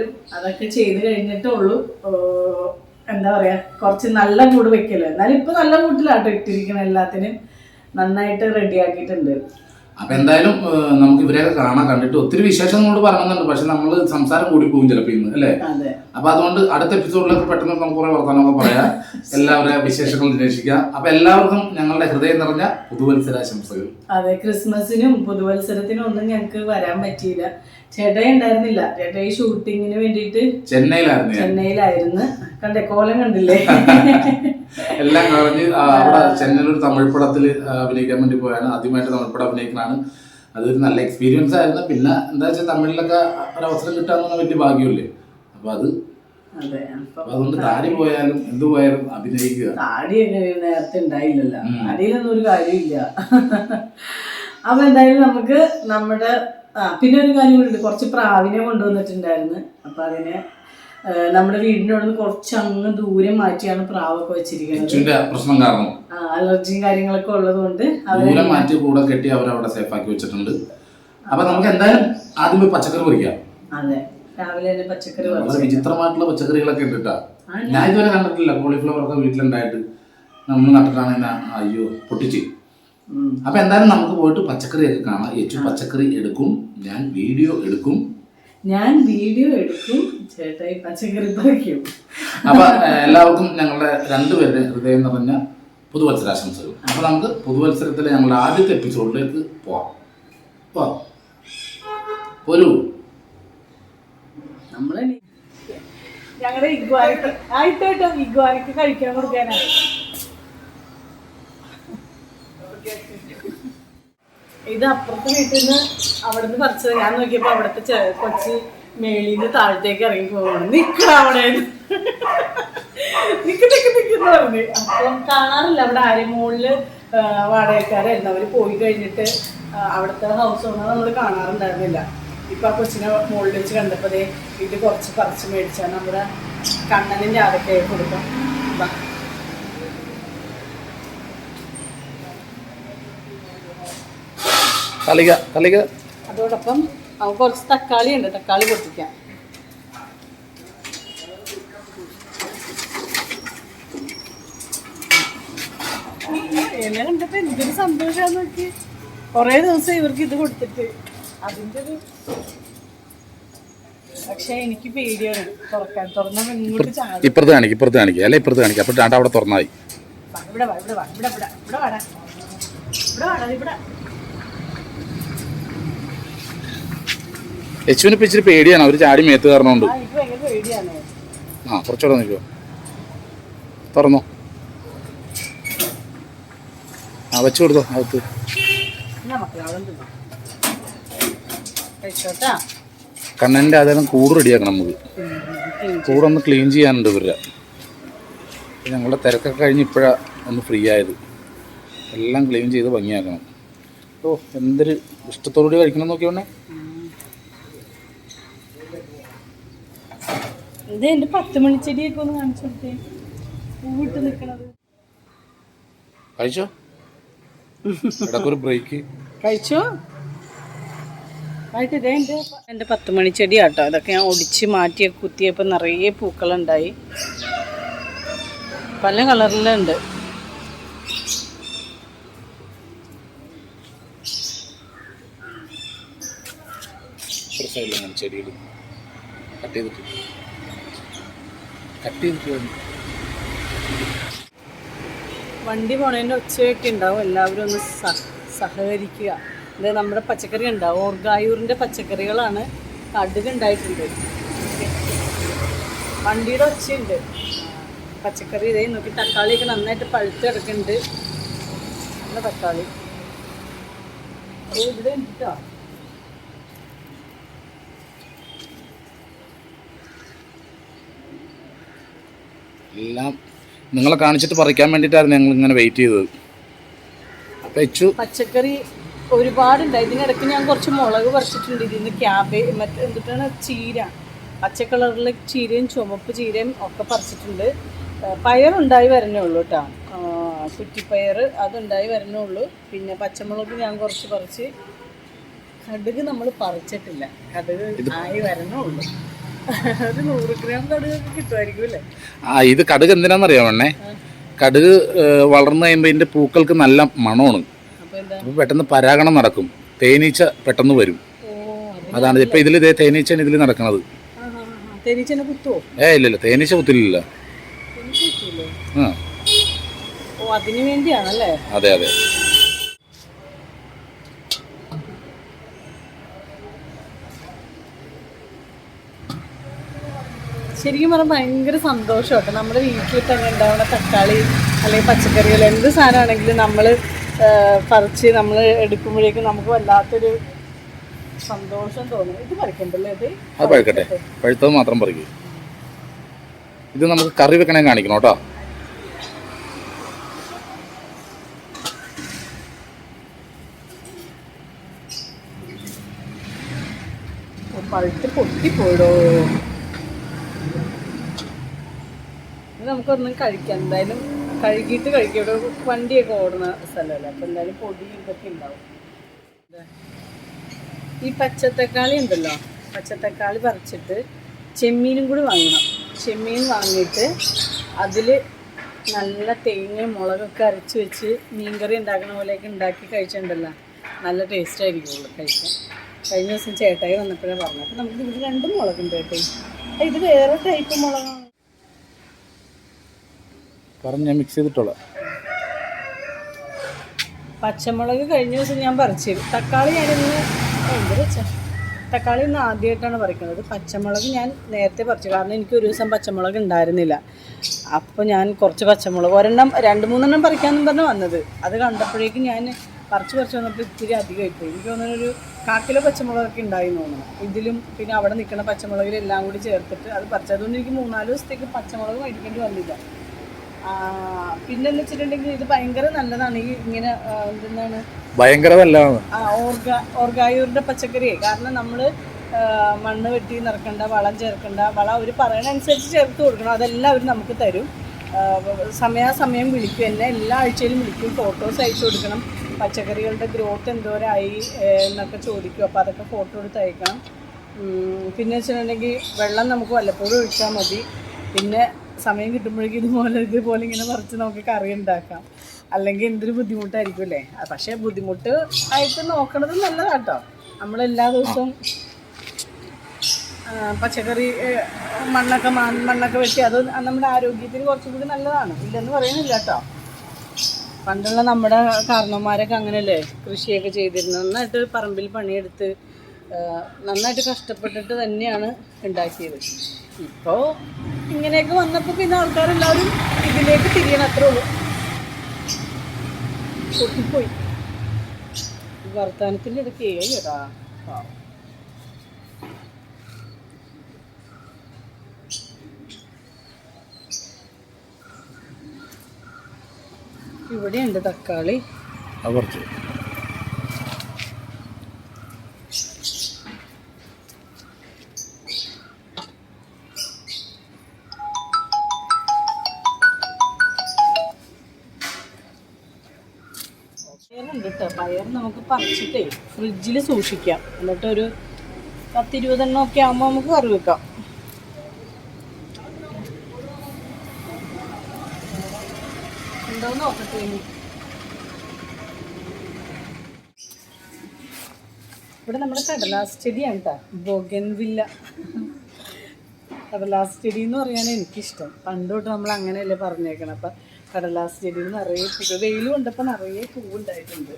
വരും. അതൊക്കെ ചെയ്ത് കഴിഞ്ഞിട്ടുള്ളൂ എന്താ പറയാ കുറച്ച് നല്ല കൂട് വെക്കല്ലോ. എന്നാലും ഇപ്പൊ നല്ല കൂട്ടിലാട്ടോ ഇട്ടിരിക്കണം. എല്ലാത്തിനും നന്നായിട്ട് റെഡി ആക്കിയിട്ടുണ്ട്. അപ്പൊ എന്തായാലും നമുക്ക് ഇവരെയൊക്കെ കാണാൻ കണ്ടിട്ട് ഒത്തിരി വിശേഷം കൊണ്ട് പറയുന്നുണ്ട്. പക്ഷെ നമ്മള് സംസാരം കൂടി പോകും ചിലപ്പോ ഇന്ന് അല്ലേ. അപ്പൊ അതുകൊണ്ട് അടുത്ത എപ്പിസോഡിലൊക്കെ പെട്ടെന്ന് നമുക്ക് കുറെ വർത്തമാനമൊക്കെ പറയാം. എല്ലാവരുടെയും വിശേഷങ്ങൾ അന്വേഷിക്കാം. അപ്പൊ എല്ലാവർക്കും ഞങ്ങളുടെ ഹൃദയം നിറഞ്ഞ പുതുവത്സരാശംസകൾ. അതെ, ക്രിസ്മസിനും പുതുവത്സരത്തിനും ഒന്നും ഞങ്ങൾക്ക് വരാൻ പറ്റിയില്ല. ചേട്ടായി ഉണ്ടായിരുന്നില്ല. ചേട്ടായി ഷൂട്ടിങ്ങിന് വേണ്ടിയിട്ട് ചെന്നൈയിലായിരുന്നു. കണ്ടേ കോലം കണ്ടില്ലേ? എല്ലാം കളഞ്ഞ് അവിടെ ചെന്നൈയിലൊരു തമിഴ് പടത്തിൽ അഭിനയിക്കാൻ വേണ്ടി പോയാണ്. ആദ്യമായിട്ട് തമിഴ് പടം അഭിനയിക്കുന്നതാണ്. അതൊരു നല്ല എക്സ്പീരിയൻസ് ആയിരുന്നു. പിന്നെ എന്താ വെച്ചാൽ തമിഴിലൊക്കെ ഒരവസരം കിട്ടാന്ന് വലിയ ഭാഗ്യമല്ലേ. അപ്പൊ അത് അതുകൊണ്ട് താടി പോയാലും എന്ത് പോയാലും അഭിനയിക്കുക. താടിയൊക്കെ നേരത്തെ ഉണ്ടായില്ലല്ലോ. താടിയിലൊന്നും ഒരു കാര്യമില്ല. അപ്പൊ എന്തായാലും നമുക്ക് നമ്മുടെ പിന്നെ ഒരു കാര്യം കൂടി ഉണ്ട്. കുറച്ച് പ്രാവിനെ കൊണ്ടുവന്നിട്ടുണ്ടായിരുന്നു. അപ്പൊ അതിനെ നമ്മുടെ വീടിനോട് കുറച്ച് അങ്ങ് ദൂരം മാറ്റിയാണ് പ്രാവൊക്കെ വെച്ചിരിക്കുന്നത്. പ്രശ്നം കാരണം അലർജിയും കാര്യങ്ങളൊക്കെ ഉള്ളത് കൊണ്ട് ദൂരം മാറ്റി കൂടെ കെട്ടി അവരവിടെ സേഫ് ആക്കി വെച്ചിട്ടുണ്ട്. അപ്പൊ നമുക്ക് എന്തായാലും ആദ്യം പച്ചക്കറി പറിക്കാം. അതെ, രാവിലെ തന്നെ പച്ചക്കറി. വളരെ വിചിത്രമായിട്ടുള്ള പച്ചക്കറികളൊക്കെ ഉണ്ട് കേട്ടോ. ഞാൻ ഇതുവരെ കണ്ടിട്ടില്ല. കോളിഫ്ലവർ ഒക്കെ വീട്ടിലുണ്ടായിട്ട് നമ്മൾ നട്ടിട്ടാണ് അയ്യോ പൊട്ടിച്ച്. അപ്പൊ എന്തായാലും നമുക്ക് പോയിട്ട് പച്ചക്കറിയൊക്കെ കാണാം. ഏറ്റവും പച്ചക്കറി എടുക്കും, ഞാൻ വീഡിയോ എടുക്കും, ചേട്ടായി പച്ചക്കറി പറിക്കും. അപ്പൊ എല്ലാവർക്കും ഞങ്ങളുടെ രണ്ടുപേരുടെ ഹൃദയം നിറഞ്ഞ പുതുവത്സരാശംസകൾ. അപ്പൊ നമുക്ക് പുതുവത്സരത്തിലെ ഞങ്ങളുടെ ആദ്യത്തെ എപ്പിസോഡിലേക്ക് പോവാം. ഒരു ഞങ്ങളുടെ ഇഗ്വാനക്ക് കഴിക്കാൻ കൊടുക്കാനാണ്. ഇത് അപ്പുറത്തെ വീട്ടിൽ നിന്ന് അവിടെ നിന്ന് പറിച്ചത്. ഞാൻ നോക്കിയപ്പോ അവിടുത്തെ കൊച്ച് മേളിന്ന് താഴത്തേക്ക് ഇറങ്ങി പോകണം. അവിടെ നിക്കുന്ന പറഞ്ഞു. അപ്പം കാണാറില്ല അവിടെ ആരും. മുകളില് വാടകക്കാരായിരുന്നു. അവര് പോയി കഴിഞ്ഞിട്ട് അവിടുത്തെ ഹൗസ് ഓണർ നമ്മൾ കാണാറുണ്ടായിരുന്നില്ല. ഇപ്പൊ ആ കൊച്ചിനെ മുകളിൽ വെച്ച് കണ്ടപ്പോ ഇത് കുറച്ച് പറിച്ച് മേടിച്ചാൽ നമ്മുടെ കണ്ണനും ജാതക്കയെ കൊടുക്കാം. അതോടൊപ്പം നമുക്ക് കുറച്ച് തക്കാളി ഉണ്ട്. തക്കാളി പൊട്ടിക്കാം. എന്നെ കണ്ടപ്പോ എന്തൊരു സന്തോഷാന്ന് നോക്കി. കൊറേ ദിവസം ഇവർക്ക് ഇത് കൊടുത്തിട്ട് അതിന്റെ ഒരു പക്ഷെ എനിക്ക് പേടിയാണ് തുറക്കാൻ. തുറന്നാൽ ഇങ്ങോട്ട് ചാടും. ഇപ്പുറത്ത് കാണിക്കുക. അപ്പൊ അവിടെ തുറന്നായി. യശുവിന് ഇച്ചിരി പേടിയാണ്. അവര് ചാടി മേത്ത് കയറണോണ്ട്. കുറച്ചുകൂടെ നിൽക്കുവോ? തുറന്നോ. വെച്ചു കൊടുത്തോ അകത്ത്. കണ്ണൻ്റെ അതെല്ലാം കൂട് റെഡിയാക്കണം. നമുക്ക് കൂടൊന്ന് ക്ലീൻ ചെയ്യാനുണ്ട് ഇവരുടെ. ഞങ്ങളുടെ തിരക്കൊക്കെ കഴിഞ്ഞ് ഇപ്പോഴാണ് ഒന്ന് ഫ്രീ ആയത്. എല്ലാം ക്ലീൻ ചെയ്ത് ഭംഗിയാക്കണം. എന്തൊരു ഇഷ്ടത്തോടുകൂടി കഴിക്കണം നോക്കിയോണ്ടേ. ഇത് എന്റെ 10 മണിച്ചെടിയൊക്കെ ഒന്ന് കാണിച്ചു കൊടുത്തേ. പൂവിട്ട് നിൽക്കണത് കഴിച്ചോ? ഇടക്കൊരു ബ്രേക്ക് കഴിച്ചോ? ആയിട്ട് എൻ്റെ 10 മണിച്ചെടി കേട്ടോ. ഇതൊക്കെ ഞാൻ ഒടിച്ച് മാറ്റിയൊക്കെ കുത്തിയപ്പോൾ നിറയെ പൂക്കളുണ്ടായി. പല കളറിലുണ്ട്. ചെടികൾ കട്ട് ചെയ്തിട്ട് വണ്ടി പോണതിൻ്റെ ഒച്ചയൊക്കെ ഉണ്ടാവും. എല്ലാവരും ഒന്ന് സഹകരിക്കുക. ഇത് നമ്മുടെ പച്ചക്കറി ഉണ്ടാവും. ഓർഗായൂറിൻ്റെ പച്ചക്കറികളാണ്. കടുക് ഉണ്ടായിട്ടുണ്ട്. വണ്ടിയുടെ ഒച്ചയുണ്ട്. പച്ചക്കറി ഇതേ നോക്കി. തക്കാളിയൊക്കെ നന്നായിട്ട് പഴുത്ത് കിടക്കുന്നുണ്ട്. നല്ല തക്കാളി ഇവിടെ ഉണ്ട് കേട്ടോ. എല്ലാം നിങ്ങളെ കാണിച്ചിട്ട് പറിക്കാൻ വേണ്ടിയിട്ടായിരുന്നു ഞങ്ങൾ ഇങ്ങനെ വെയിറ്റ് ചെയ്തത്. പച്ചക്കറി ഒരുപാടുണ്ടായി. ഇതിനിടയ്ക്ക് ഞാൻ കുറച്ച് മുളക് പറിച്ചിട്ടുണ്ട്. ഇതിന് മറ്റേ എന്തിട്ടാണ് ചീര, പച്ച കളറിലെ ചീരയും ചുവപ്പ് ചീരയും ഒക്കെ പറിച്ചിട്ടുണ്ട്. പയറുണ്ടായി വരണേ ഉള്ളൂ കേട്ടോ. കുറ്റിപ്പയർ അതുണ്ടായി വരണേ ഉള്ളൂ. പിന്നെ പച്ചമുളക് ഞാൻ കുറച്ച് പറിച്ച്. കടുക് നമ്മൾ പറിച്ചിട്ടില്ല. കടുക് ആയി വരണേ ഉള്ളൂ. ഒരു 100 ഗ്രാം കടുകൊക്കെ കിട്ടുമായിരിക്കും അല്ലേ? ഇത് കടുക് എന്തിനാണെന്നറിയാം വേണേ, കടുക് വളർന്നു കഴിയുമ്പോൾ ഇതിൻ്റെ പൂക്കൾക്ക് നല്ല മണമാണ്. അപ്പോൾ പെട്ടെന്ന് പരാഗണം നടക്കും, തേനീച്ച പെട്ടെന്ന് വരും. അതാണ് ഇപ്പം ഇതിൽ ഇതേ തേനീച്ചയാണ് ഇതിൽ നടക്കുന്നത്. തേനീച്ചനെ കുത്തുവോ? ഇല്ലല്ല, തേനീച്ച കുത്തില്ല. അതിനു വേണ്ടിയാണല്ലേ? അതെ അതെ. ശരിക്കും പറഞ്ഞാൽ ഭയങ്കര സന്തോഷമാട്ടോ. നമ്മുടെ വീട്ടിൽ തന്നെ ഉണ്ടാവുന്ന തക്കാളി അല്ലെങ്കിൽ പച്ചക്കറികൾ എന്ത് സാധനമാണെങ്കിലും നമ്മൾ പറിച്ച് നമ്മൾ എടുക്കുമ്പോഴേക്കും നമുക്ക് വല്ലാത്തൊരു സന്തോഷം തോന്നും. ഇത് പറിക്കണ്ടല്ലേ? അത് പഴുക്കട്ടെ, പഴുത്തത് മാത്രം പറിക്കും. ഇത് നമുക്ക് കറി വെക്കണേ കാണിക്കണം കേട്ടോ. പഴുത്ത് പൊട്ടിപ്പോയിടോ. ഇത് നമുക്കൊന്നും കഴിക്കാം. എന്തായാലും കഴുകിയിട്ട് കഴിക്കാം. ഇവിടെ വണ്ടിയൊക്കെ ഓടുന്ന സ്ഥലമല്ല, അപ്പം എന്തായാലും പൊടി ഇതൊക്കെ ഉണ്ടാവും. ഈ പച്ചത്തക്കാളി ഉണ്ടല്ലോ, പച്ചത്തക്കാളി പറിച്ചിട്ട് ചെമ്മീനും കൂടി വാങ്ങണം. ചെമ്മീൻ വാങ്ങിയിട്ട് അതിൽ നല്ല തേങ്ങയും മുളകൊക്കെ അരച്ച് വെച്ച് മീൻകറി ഉണ്ടാക്കുന്ന പോലെയൊക്കെ ഉണ്ടാക്കി കഴിച്ചിട്ടുണ്ടല്ലോ, നല്ല ടേസ്റ്റ് ആയിരിക്കുള്ളൂ കഴിക്കാൻ. കഴിഞ്ഞ ദിവസം ചേട്ടായി വന്നപ്പോഴേ പറഞ്ഞു. അപ്പം നമുക്ക് ഇവിടെ 2 മുളകുണ്ട് കേട്ടോ. ഇത് വേറെ ടൈപ്പ് മുളകാണ്. ഞാൻ മിക്സ് ചെയ്തിട്ടുള്ള പച്ചമുളക് കഴിഞ്ഞ ദിവസം ഞാൻ പറിച്ചു. തക്കാളി ഞാനിന്ന് തക്കാളി ഇന്ന് ആദ്യമായിട്ടാണ് പറിക്കുന്നത്. പച്ചമുളക് ഞാൻ നേരത്തെ പറിച്ചു, കാരണം എനിക്ക് ഒരു ദിവസം പച്ചമുളക് ഉണ്ടായിരുന്നില്ല. അപ്പോൾ ഞാൻ കുറച്ച് പച്ചമുളക് 2-3 പറിക്കാമെന്നും പറഞ്ഞ് വന്നത്. അത് കണ്ടപ്പോഴേക്കും ഞാൻ പറിച്ച് വന്നപ്പോൾ ഇത്തിരി അധികമായിപ്പോയി. എനിക്ക് തോന്നുന്നു ഒരു 1/4 കിലോ പച്ചമുളകൊക്കെ ഉണ്ടായി തോന്നുന്നു. ഇതിലും പിന്നെ അവിടെ നിൽക്കുന്ന പച്ചമുളകിലെല്ലാം കൂടി ചേർത്തിട്ട് അത് പറിച്ചത്. അതുകൊണ്ട് എനിക്ക് 3-4 ദിവസത്തേക്ക് പച്ചമുളക് മേടിക്കേണ്ടി വന്നില്ല. പിന്നെന്ന് വെച്ചിട്ടുണ്ടെങ്കിൽ ഇത് ഭയങ്കര നല്ലതാണ്. ഈ ഇങ്ങനെ എന്താണ് ഭയങ്കര നല്ലതാണ് ഓർഗായൂറിന്റെ പച്ചക്കറി. കാരണം നമ്മൾ മണ്ണ് വെട്ടി നിറക്കണ്ട, വളം ചേർക്കണ്ട. വളം അവർ പറയണ അനുസരിച്ച് ചേർത്ത് കൊടുക്കണം. അതെല്ലാം അവർ നമുക്ക് തരും. സമയാസമയം വിളിക്കും എന്നെ, എല്ലാ ആഴ്ചയിലും വിളിക്കും. ഫോട്ടോസ് അയച്ചു കൊടുക്കണം. പച്ചക്കറികളുടെ ഗ്രോത്ത് എന്തോരമായി എന്നൊക്കെ ചോദിക്കും. അപ്പോൾ അതൊക്കെ ഫോട്ടോ എടുത്ത് അയക്കണം. പിന്നെ വെച്ചിട്ടുണ്ടെങ്കിൽ വെള്ളം നമുക്ക് വല്ലപ്പോഴും ഒഴിച്ചാൽ മതി. പിന്നെ സമയം കിട്ടുമ്പോഴേക്കും ഇതുപോലെ ഇങ്ങനെ പറിച്ച് നമുക്ക് കറി ഉണ്ടാക്കാം. അല്ലെങ്കിൽ എന്തൊരു ബുദ്ധിമുട്ടായിരിക്കും അല്ലേ? പക്ഷേ ബുദ്ധിമുട്ട് ആയിട്ട് നോക്കണത് നല്ലതാട്ടോ. നമ്മളെല്ലാ ദിവസവും പച്ചക്കറി മണ്ണൊക്കെ വെട്ടി അത് നമ്മുടെ ആരോഗ്യത്തിന് കുറച്ചും കൂടി നല്ലതാണ്. ഇല്ലെന്ന് പറയുന്നില്ല കേട്ടോ. പണ്ടുള്ള നമ്മുടെ കാരണവന്മാരൊക്കെ അങ്ങനെയല്ലേ കൃഷിയൊക്കെ ചെയ്തിരുന്നത്. നന്നായിട്ട് പറമ്പിൽ പണിയെടുത്ത് നന്നായിട്ട് കഷ്ടപ്പെട്ടിട്ട് തന്നെയാണ് ഉണ്ടാക്കിയത്. ഇപ്പോൾ ഇങ്ങനെയൊക്കെ വന്നപ്പോൾ പിന്നെ ആൾക്കാരെല്ലാവരും ഇതിലേക്ക് തിരിയണം, അത്രേ ഉള്ളൂ. പൊട്ടിപ്പോയി വർത്തമാനത്തിൻ്റെ ഇടയ്ക്ക് കേട്ടാ. ഇവിടെയുണ്ട് തക്കാളി. പയറുണ്ട് കേട്ടോ. പയർ നമുക്ക് പറിച്ചിട്ടേ ഫ്രിഡ്ജിൽ സൂക്ഷിക്കാം. എന്നിട്ടൊരു 10-20 എണ്ണമൊക്കെ ആകുമ്പോൾ നമുക്ക് കറി വെക്കാം. ഉണ്ടോ നോക്കട്ടെ. ഇവിടെ നമ്മുടെ കടലാസ് ചെടിയാണ് കേട്ടോ, ബൊഗൻവില്ല. കടലാസ് ചെടി എന്ന് പറയാൻ എനിക്കിഷ്ടം. പണ്ട് തൊട്ട് നമ്മൾ അങ്ങനെയല്ലേ പറഞ്ഞേക്കണം. അപ്പം കടലാസ് ചെടിയിൽ നിറയെ വെയിൽ കൊണ്ടപ്പോൾ നിറയെ പൂവുണ്ടായിട്ടുണ്ട്.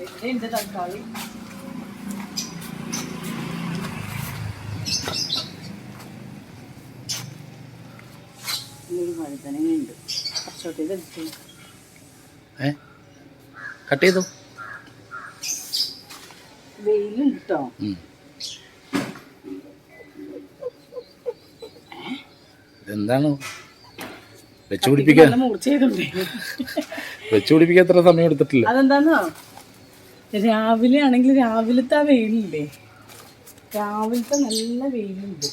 ഇവിടെ ഉണ്ട് തക്കാളി. ഒരു വഴുതനങ്ങയുണ്ട്. കുറച്ചോട്ട് ഇതെടുത്തു കട്ട് ചെയ്തു. വെയിലുണ്ട് കേട്ടോ. എന്താണ് വെച്ചുപിടിപ്പിക്കാൻ എത്ര സമയം എടുത്തിട്ടില്ല. അതെന്താന്നോ, രാവിലെ ആണെങ്കിൽ രാവിലത്തെ ആ വെയിലില്ലേ, രാവിലത്തെ നല്ല വെയിലുണ്ട്.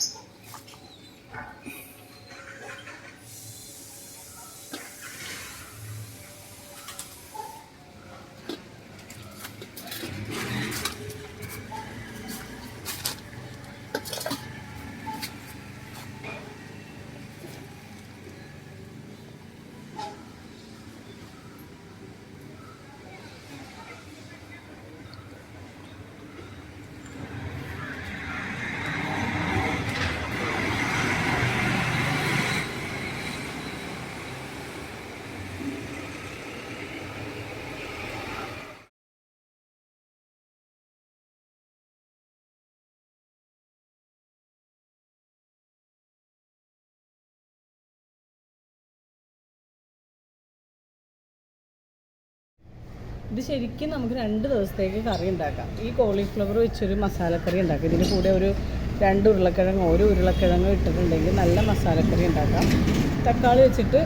ഇത് ശരിക്കും നമുക്ക് 2 ദിവസത്തേക്ക് കറി ഉണ്ടാക്കാം. ഈ കോളിഫ്ലവർ വെച്ചൊരു മസാലക്കറി ഉണ്ടാക്കാം. ഇതിന് കൂടെ ഒരു 2 ഉരുളക്കിഴങ്ങ്, ഒരു ഉരുളക്കിഴങ്ങ് ഇട്ടിട്ടുണ്ടെങ്കിൽ നല്ല മസാലക്കറി ഉണ്ടാക്കാം. തക്കാളി വെച്ചിട്ട്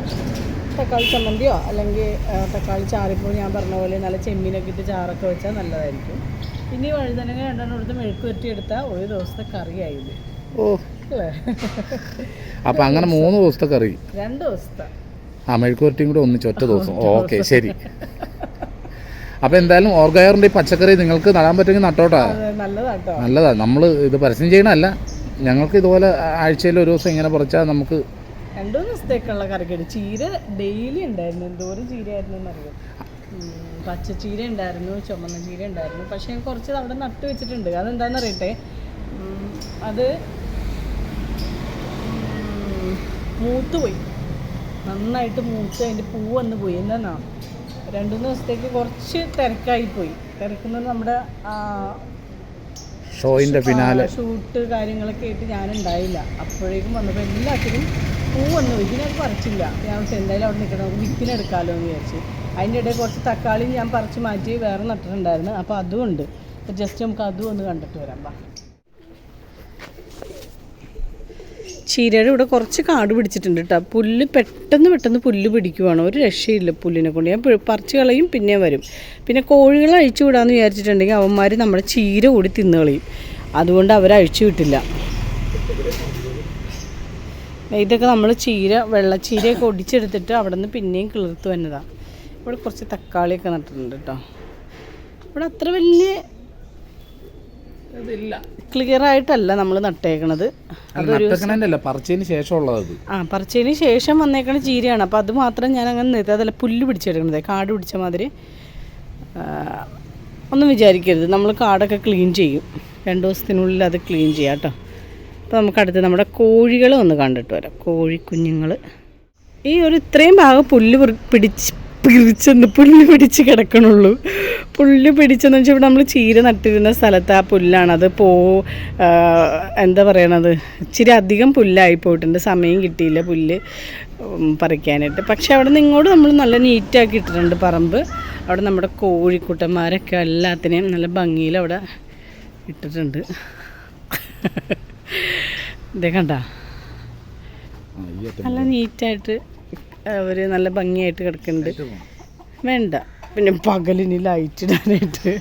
തക്കാളി ചമ്മന്തിയോ അല്ലെങ്കിൽ തക്കാളി ചാറിപ്പോൾ ഞാൻ പറഞ്ഞ പോലെ നല്ല ചെമ്മീനൊക്കെ ഇട്ട് ചാറൊക്കെ വെച്ചാൽ നല്ലതായിരിക്കും. പിന്നെ ഈ വഴുതനങ്ങ 2 എടുത്ത് മെഴുക്ക് വരട്ടി എടുത്താൽ ഒരു ദിവസത്തെ കറിയായില്ലേ. ഓ അല്ലേ? അപ്പം അങ്ങനെ 3 ദിവസത്തെ കറി, 2 ദിവസത്തെ മെഴുക്ക് വരട്ടിയും കൂടെ ഒന്നിച്ച് ഒറ്റ ദിവസം. ഓക്കെ, ശരി. അപ്പോൾ എന്തായാലും ഓർഗായറിൻ്റെ ഈ പച്ചക്കറി നിങ്ങൾക്ക് നടാൻ പറ്റുമെങ്കിൽ നട്ടോട്ടാ, നല്ലതാട്ടോ. നല്ലതാണ്. നമ്മൾ ഇത് പരസ്യം ചെയ്യണമല്ല, ഞങ്ങൾക്ക് ഇതുപോലെ ആഴ്ചയിൽ ഒരു ദിവസം ഇങ്ങനെ പറിച്ചാൽ നമുക്ക് 2 ദിവസത്തേക്കുള്ള കറിക്കടി. ചീര ഡെയിലി ഉണ്ടായിരുന്നു. എന്തോരം ചീരയായിരുന്നു എന്നറിയാം. പച്ചച്ചീര ഉണ്ടായിരുന്നു, ചുമന്ന ചീര ഉണ്ടായിരുന്നു. പക്ഷേ ഞാൻ കുറച്ച് അവിടെ നട്ട് വെച്ചിട്ടുണ്ട്. അതെന്താണെന്ന് അറിയട്ടെ, അത് മൂത്ത് പോയി, നന്നായിട്ട് മൂത്ത് അതിൻ്റെ പൂ വന്ന് പോയി. എന്താണോ 2-3 ദിവസത്തേക്ക് കുറച്ച് തിരക്കായിപ്പോയി. തിരക്കുന്നത് നമ്മുടെ ഷോയിൻ്റെ പിന്നാലെ ഷൂട്ട് കാര്യങ്ങളൊക്കെ ആയിട്ട് ഞാനുണ്ടായില്ല. അപ്പോഴേക്കും വന്നപ്പോൾ എല്ലാത്തിനും പൂ വന്നു പോയി. ഇതിനത് പറിച്ചില്ല. ഞാൻ എന്തായാലും അവിടെ നിൽക്കണം, നമുക്ക് വിത്തിനെടുക്കാമല്ലോ എന്ന് വിചാരിച്ചു. അതിൻ്റെ ഇടയിൽ കുറച്ച് തക്കാളി ഞാൻ പറിച്ച് മാറ്റി വേറെ നട്ടിട്ടുണ്ടായിരുന്നു. അപ്പോൾ അതുകൊണ്ട് അപ്പോൾ ജസ്റ്റ് നമുക്ക് അതും ഒന്ന് കണ്ടിട്ട് വരാം. ചീരയുടെ ഇവിടെ കുറച്ച് കാട് പിടിച്ചിട്ടുണ്ട് കേട്ടോ. പുല്ല് പെട്ടെന്ന് പുല്ല് പിടിക്കുവാണ്. ഒരു രക്ഷയില്ല പുല്ലിനെ കൊണ്ട്. ഞാൻ പറിച്ച് കളയും, പിന്നെ വരും. പിന്നെ കോഴികളെ അഴിച്ചു വിടാമെന്ന് വിചാരിച്ചിട്ടുണ്ടെങ്കിൽ അവന്മാർ നമ്മുടെ ചീര കൂടി തിന്നു കളയും. അതുകൊണ്ട് അവരെ അഴിച്ചു വിട്ടില്ല. ഇതൊക്കെ നമ്മൾ വെള്ളച്ചീരയൊക്കെ ഒടിച്ചെടുത്തിട്ട് അവിടെ നിന്ന് പിന്നെയും കിളിർത്ത് വന്നതാണ്. ഇവിടെ കുറച്ച് തക്കാളിയൊക്കെ നട്ടിട്ടുണ്ട് കേട്ടോ. ഇവിടെ അത്ര വലിയ ഇതില്ല, ക്ലിയർ ആയിട്ടല്ല നമ്മൾ നട്ടേക്കണത്. പറിച്ചതിന് ശേഷമുള്ളത്. പറിച്ചതിന് ശേഷം വന്നേക്കണ ചീരയാണ്. അപ്പോൾ അത് മാത്രം ഞാൻ അങ്ങനെ നിർത്തി. അതല്ല പുല്ല് പിടിച്ചെടുക്കണത്, കാട് പിടിച്ച മാതിരി ഒന്നും വിചാരിക്കരുത്. നമ്മൾ കാടൊക്കെ ക്ലീൻ ചെയ്യും. 2 ദിവസത്തിനുള്ളിൽ അത് ക്ലീൻ ചെയ്യാം കേട്ടോ. അപ്പോൾ നമുക്കടുത്ത് നമ്മുടെ കോഴികൾ ഒന്ന് കണ്ടിട്ട് വരാം. കോഴിക്കുഞ്ഞുങ്ങൾ ഈ ഇത്രയും ഭാഗം പുല്ല് പിടിച്ച് കിടക്കണുള്ളൂ. പുല്ല് പിടിച്ചെന്ന് വെച്ചാൽ ഇവിടെ നമ്മൾ ചീര നട്ടിരുന്ന സ്ഥലത്ത് ആ പുല്ലാണ്. അത് എന്താ പറയണത്, ഇച്ചിരി അധികം പുല്ലായി പോയിട്ടുണ്ട്. സമയം കിട്ടിയില്ല പുല്ല് പറിക്കാനായിട്ട്. പക്ഷെ അവിടെ നിന്ന് ഇങ്ങോട്ട് നമ്മൾ നല്ല നീറ്റാക്കി ഇട്ടിട്ടുണ്ട് പറമ്പ്. അവിടെ നമ്മുടെ കോഴിക്കുട്ടന്മാരൊക്കെ എല്ലാത്തിനെയും നല്ല ഭംഗിയിൽ അവിടെ ഇട്ടിട്ടുണ്ട്. ഇതേ കണ്ട, നല്ല നീറ്റായിട്ട് അവർ നല്ല ഭംഗിയായിട്ട് കിടക്കുന്നുണ്ട്. വേണ്ട, പിന്നെ പകലിന് ലൈറ്റ് ഇടാനായിട്ട്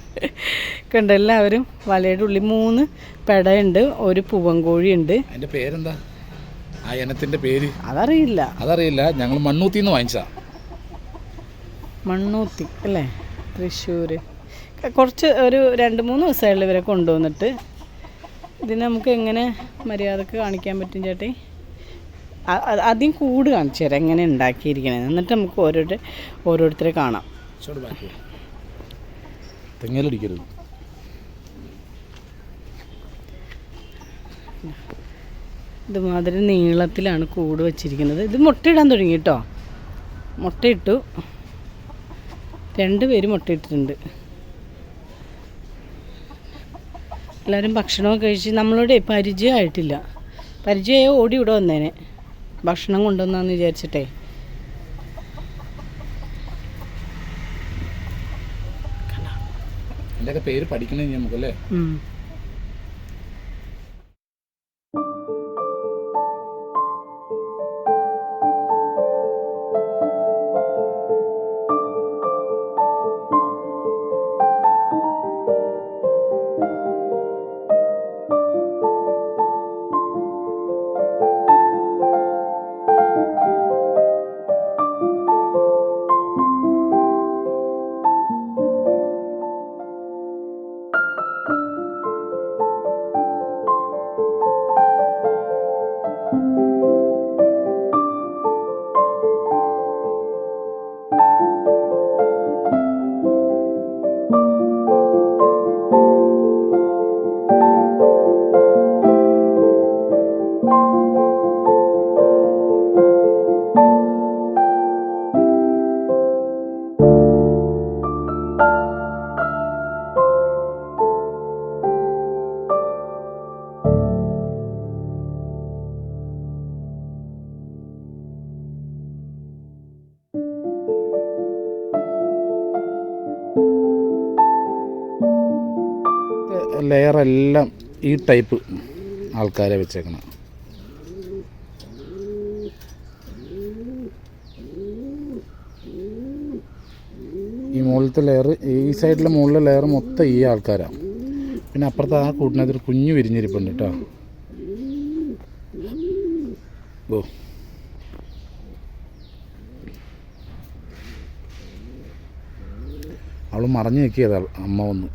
കണ്ട. എല്ലാവരും വലയുടെ ഉള്ളിൽ 3 പെടയുണ്ട്, ഒരു പൂവൻകോഴിയുണ്ട്. അതിൻ്റെ പേരെന്താ? ആ ഇനത്തിൻ്റെ പേര് അതറിയില്ല. ഞങ്ങൾ മണ്ണൂത്തിന്ന് വാങ്ങിച്ചാ. മണ്ണൂത്തി അല്ലേ, തൃശ്ശൂർ. കുറച്ച് ഒരു 2-3 ദിവസമായുള്ള ഇവരെ കൊണ്ടുവന്നിട്ട്. ഇതിന് നമുക്ക് എങ്ങനെ മര്യാദക്ക് കാണിക്കാൻ പറ്റും ചേട്ടേ? ആദ്യം കൂട് കാണിച്ചു തരാം എങ്ങനെ ഉണ്ടാക്കിയിരിക്കണേ, എന്നിട്ട് നമുക്ക് ഓരോരുത്തരെ കാണാം. തെങ്ങലടിക്കരുത്. ഇതുമാതിരി നീളത്തിലാണ് കൂട് വച്ചിരിക്കുന്നത്. ഇത് മുട്ടയിടാൻ തുടങ്ങി കേട്ടോ. മുട്ടയിട്ടു, 2 പേര് മുട്ടയിട്ടിട്ടുണ്ട്. എല്ലാവരും ഭക്ഷണമൊക്കെ കഴിച്ച് നമ്മളോട് പരിചയമായിട്ടില്ല. പരിചയമായി ഓടി ഇവിടെ വന്നേനെ, ഭക്ഷണം കൊണ്ടുവന്നാന്ന് വിചാരിച്ചിട്ടേ. പേര് പഠിക്കണേ നമുക്കല്ലേ. ലെയറെല്ലാം ഈ ടൈപ്പ് ആൾക്കാരെ വെച്ചേക്കണം. ഈ മുകളിലത്തെ ലെയർ, ഈ സൈഡിലെ മുകളിലെ ലെയർ മൊത്തം ഈ ആൾക്കാരാണ്. പിന്നെ അപ്പുറത്ത് ആ കൂട്ടിനകത്തൊരു കുഞ്ഞു വിരിഞ്ഞിരിപ്പുണ്ട് കേട്ടോ. ഓ, അവൾ മറഞ്ഞു നിൽക്കിയതാ അമ്മ വന്ന്.